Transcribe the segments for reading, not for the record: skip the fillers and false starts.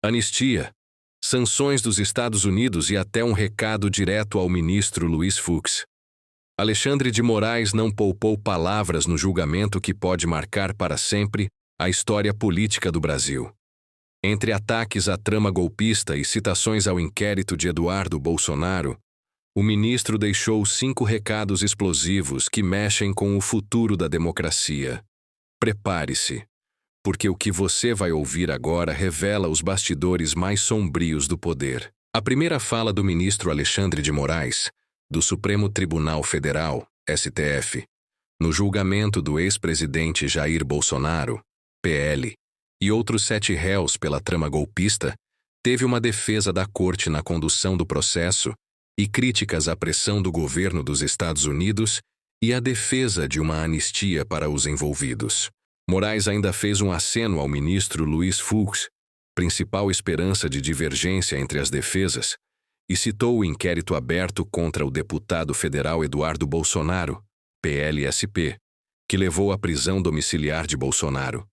Anistia, sanções dos Estados Unidos e até um recado direto ao ministro Luiz Fux. Alexandre de Moraes não poupou palavras no julgamento que pode marcar para sempre a história política do Brasil. Entre ataques à trama golpista e citações ao inquérito de Eduardo Bolsonaro, o ministro deixou 5 recados explosivos que mexem com o futuro da democracia. Prepare-se, porque o que você vai ouvir agora revela os bastidores mais sombrios do poder. A primeira fala do ministro Alexandre de Moraes, do Supremo Tribunal Federal, STF, no julgamento do ex-presidente Jair Bolsonaro, PL, e outros 7 réus pela trama golpista, teve uma defesa da corte na condução do processo e críticas à pressão do governo dos Estados Unidos e a defesa de uma anistia para os envolvidos. Moraes ainda fez um aceno ao ministro Luiz Fux, principal esperança de divergência entre as defesas, e citou o inquérito aberto contra o deputado federal Eduardo Bolsonaro, PLSP, que levou à prisão domiciliar de Bolsonaro.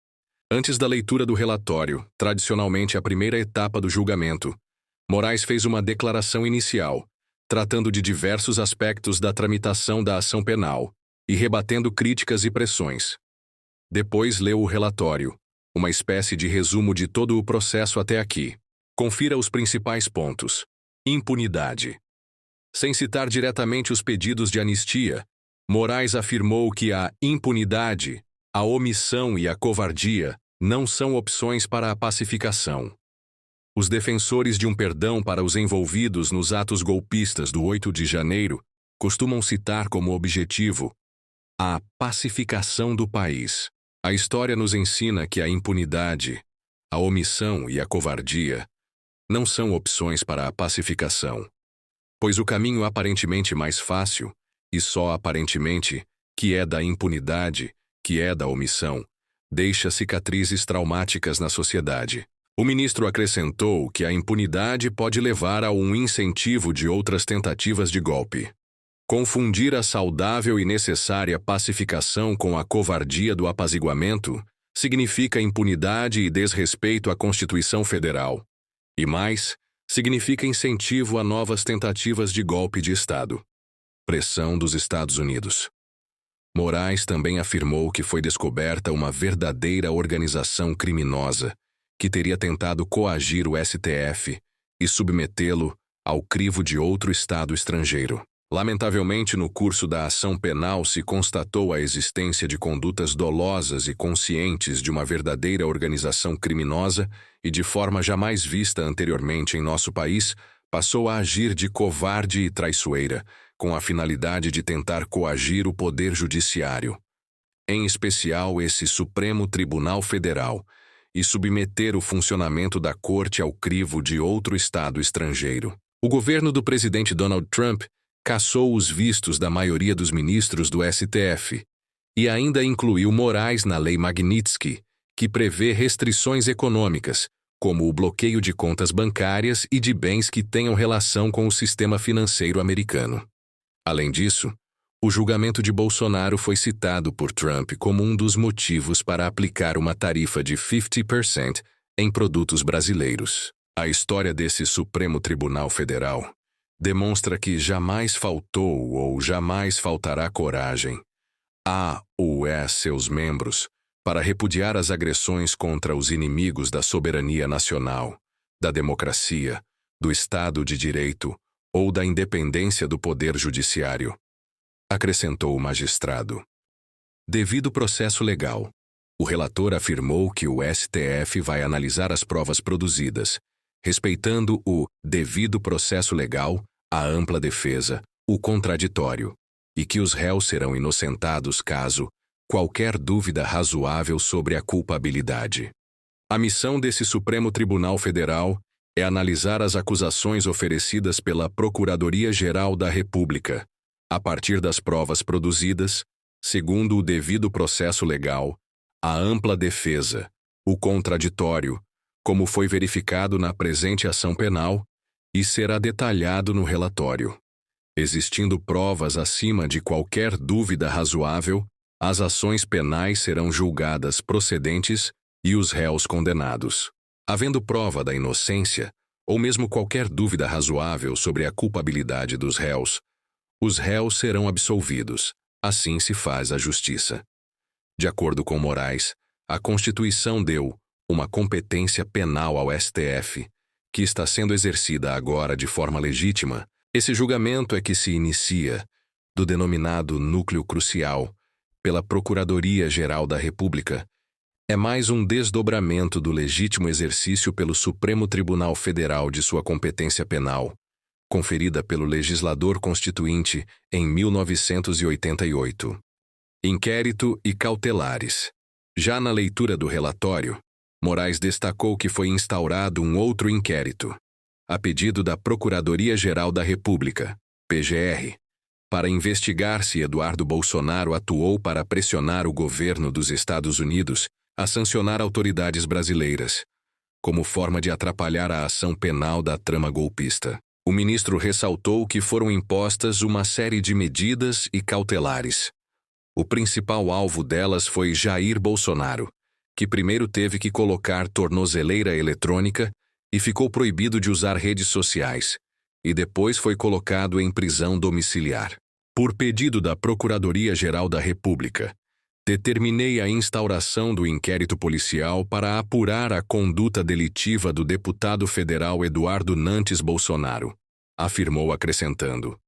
Antes da leitura do relatório, tradicionalmente a primeira etapa do julgamento, Moraes fez uma declaração inicial, tratando de diversos aspectos da tramitação da ação penal e rebatendo críticas e pressões. Depois leu o relatório, uma espécie de resumo de todo o processo até aqui. Confira os principais pontos. Impunidade. Sem citar diretamente os pedidos de anistia, Moraes afirmou que a impunidade, a omissão e a covardia não são opções para a pacificação. Os defensores de um perdão para os envolvidos nos atos golpistas do 8 de janeiro costumam citar como objetivo a pacificação do país. A história nos ensina que a impunidade, a omissão e a covardia não são opções para a pacificação, pois o caminho aparentemente mais fácil, e só aparentemente, que é da impunidade, que é da omissão, deixa cicatrizes traumáticas na sociedade. O ministro acrescentou que a impunidade pode levar a um incentivo de outras tentativas de golpe. Confundir a saudável e necessária pacificação com a covardia do apaziguamento significa impunidade e desrespeito à Constituição Federal. E mais, significa incentivo a novas tentativas de golpe de Estado. Pressão dos Estados Unidos. Moraes também afirmou que foi descoberta uma verdadeira organização criminosa que teria tentado coagir o STF e submetê-lo ao crivo de outro Estado estrangeiro. Lamentavelmente, no curso da ação penal se constatou a existência de condutas dolosas e conscientes de uma verdadeira organização criminosa e, de forma jamais vista anteriormente em nosso país, passou a agir de covarde e traiçoeira, com a finalidade de tentar coagir o Poder Judiciário, em especial esse Supremo Tribunal Federal, e submeter o funcionamento da Corte ao crivo de outro Estado estrangeiro. O governo do presidente Donald Trump cassou os vistos da maioria dos ministros do STF e ainda incluiu Moraes na Lei Magnitsky, que prevê restrições econômicas, como o bloqueio de contas bancárias e de bens que tenham relação com o sistema financeiro americano. Além disso, o julgamento de Bolsonaro foi citado por Trump como um dos motivos para aplicar uma tarifa de 50% em produtos brasileiros. A história desse Supremo Tribunal Federal demonstra que jamais faltou ou jamais faltará coragem a ou seus membros para repudiar as agressões contra os inimigos da soberania nacional, da democracia, do Estado de Direito ou da independência do Poder Judiciário, acrescentou o magistrado. Devido processo legal, o relator afirmou que o STF vai analisar as provas produzidas, respeitando o devido processo legal, a ampla defesa, o contraditório, e que os réus serão inocentados caso qualquer dúvida razoável sobre a culpabilidade. A missão desse Supremo Tribunal Federal é analisar as acusações oferecidas pela Procuradoria-Geral da República, a partir das provas produzidas, segundo o devido processo legal, a ampla defesa, o contraditório, como foi verificado na presente ação penal, e será detalhado no relatório. Existindo provas acima de qualquer dúvida razoável, as ações penais serão julgadas procedentes e os réus condenados. Havendo prova da inocência, ou mesmo qualquer dúvida razoável sobre a culpabilidade dos réus, os réus serão absolvidos. Assim se faz a justiça. De acordo com Moraes, a Constituição deu uma competência penal ao STF, que está sendo exercida agora de forma legítima. Esse julgamento é que se inicia, do denominado núcleo crucial, pela Procuradoria-Geral da República, é mais um desdobramento do legítimo exercício pelo Supremo Tribunal Federal de sua competência penal, conferida pelo legislador constituinte em 1988. Inquérito e cautelares. Já na leitura do relatório, Moraes destacou que foi instaurado um outro inquérito, a pedido da Procuradoria-Geral da República, PGR, para investigar se Eduardo Bolsonaro atuou para pressionar o governo dos Estados Unidos a sancionar autoridades brasileiras, como forma de atrapalhar a ação penal da trama golpista. O ministro ressaltou que foram impostas uma série de medidas e cautelares. O principal alvo delas foi Jair Bolsonaro, que primeiro teve que colocar tornozeleira eletrônica e ficou proibido de usar redes sociais, e depois foi colocado em prisão domiciliar. Por pedido da Procuradoria-Geral da República, determinei a instauração do inquérito policial para apurar a conduta delitiva do deputado federal Eduardo Nantes Bolsonaro, afirmou acrescentando.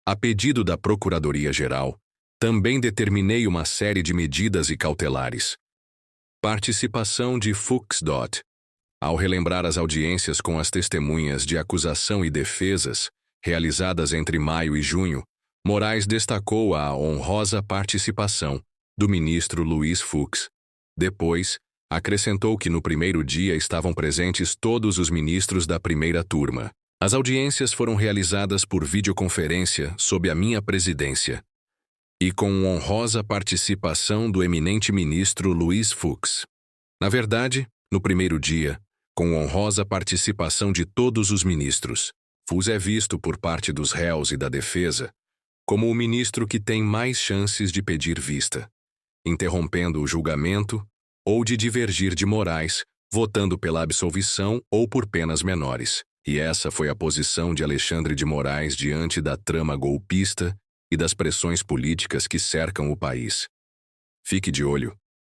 A pedido da Procuradoria-Geral, também determinei uma série de medidas e cautelares. Participação de Fux. Ao relembrar as audiências com as testemunhas de acusação e defesas, realizadas entre maio e junho, Moraes destacou a honrosa participação do ministro Luiz Fux. Depois, acrescentou que no primeiro dia estavam presentes todos os ministros da primeira turma. As audiências foram realizadas por videoconferência sob a minha presidência e com honrosa participação do eminente ministro Luiz Fux. Na verdade, no primeiro dia, com honrosa participação de todos os ministros, Fux é visto por parte dos réus e da defesa como o ministro que tem mais chances de pedir vista, interrompendo o julgamento ou de divergir de Moraes, votando pela absolvição ou por penas menores. E essa foi a posição de Alexandre de Moraes diante da trama golpista e das pressões políticas que cercam o país. Fique de olho,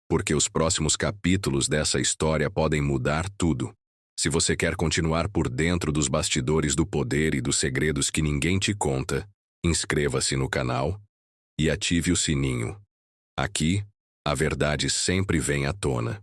porque os próximos capítulos dessa história podem mudar tudo. Se você quer continuar por dentro dos bastidores do poder e dos segredos que ninguém te conta, inscreva-se no canal e ative o sininho. Aqui, a verdade sempre vem à tona.